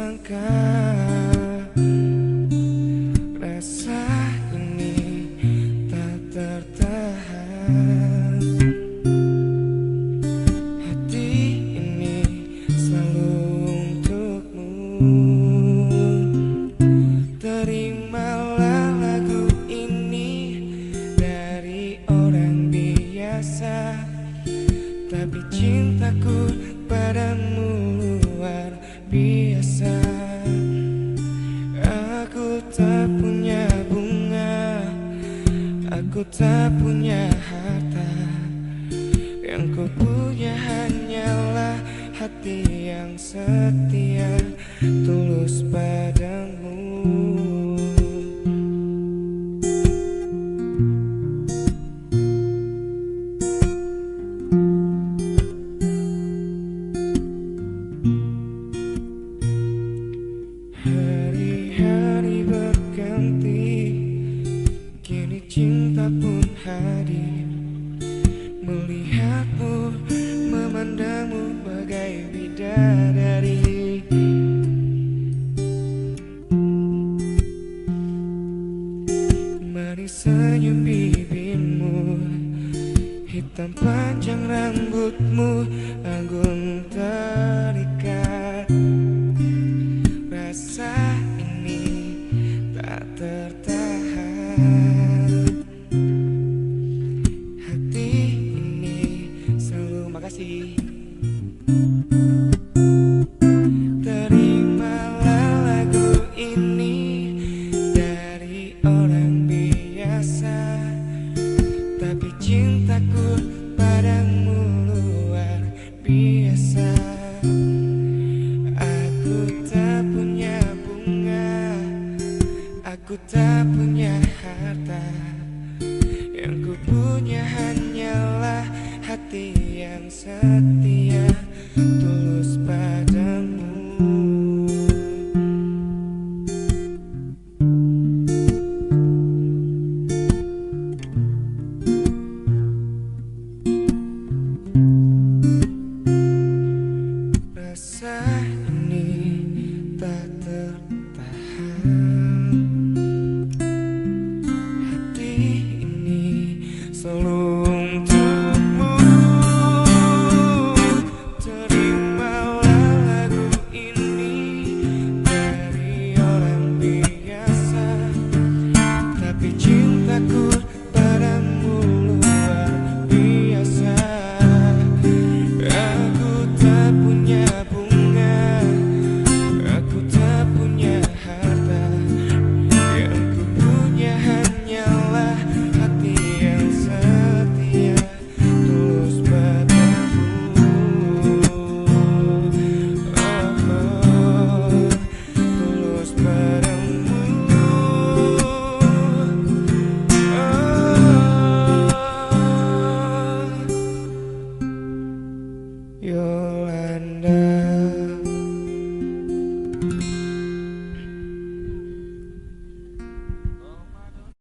sangka rasa ini tak tertahan. Hati ini selalu untukmu. Terimalah lagu ini dari orang biasa, tapi cintaku padamu luar biasa. Aku tak punya bunga, aku tak punya harta. Yang ku punya hanyalah hati yang setia, tulus padamu. Hari-hari berganti, kini cinta pun hadir. Melihatmu, memandangmu bagai bidadari. Manis senyum bibirmu, hitam panjang rambutmu, anggun terikat. Rasa ini tak tertahan. Hati ini selalu makasih. Terimalah lagu ini dari orang biasa, tapi cintaku padamu luar biasa. Aku tak punya bunga, aku tak punya harta. Yang ku punya hanyalah hati yang setia, tulus padamu. Rasa ini tak tertahan. Hati ini selalu untukmu. Terimalah lagu ini dari orang biasa, tapi cintaku padamu luar biasa. Aku tak punya bunga, aku tak punya harta. Yang ku punya hanyalah hati yang setia, tulus padamu. Tulus padamu. Yolanda.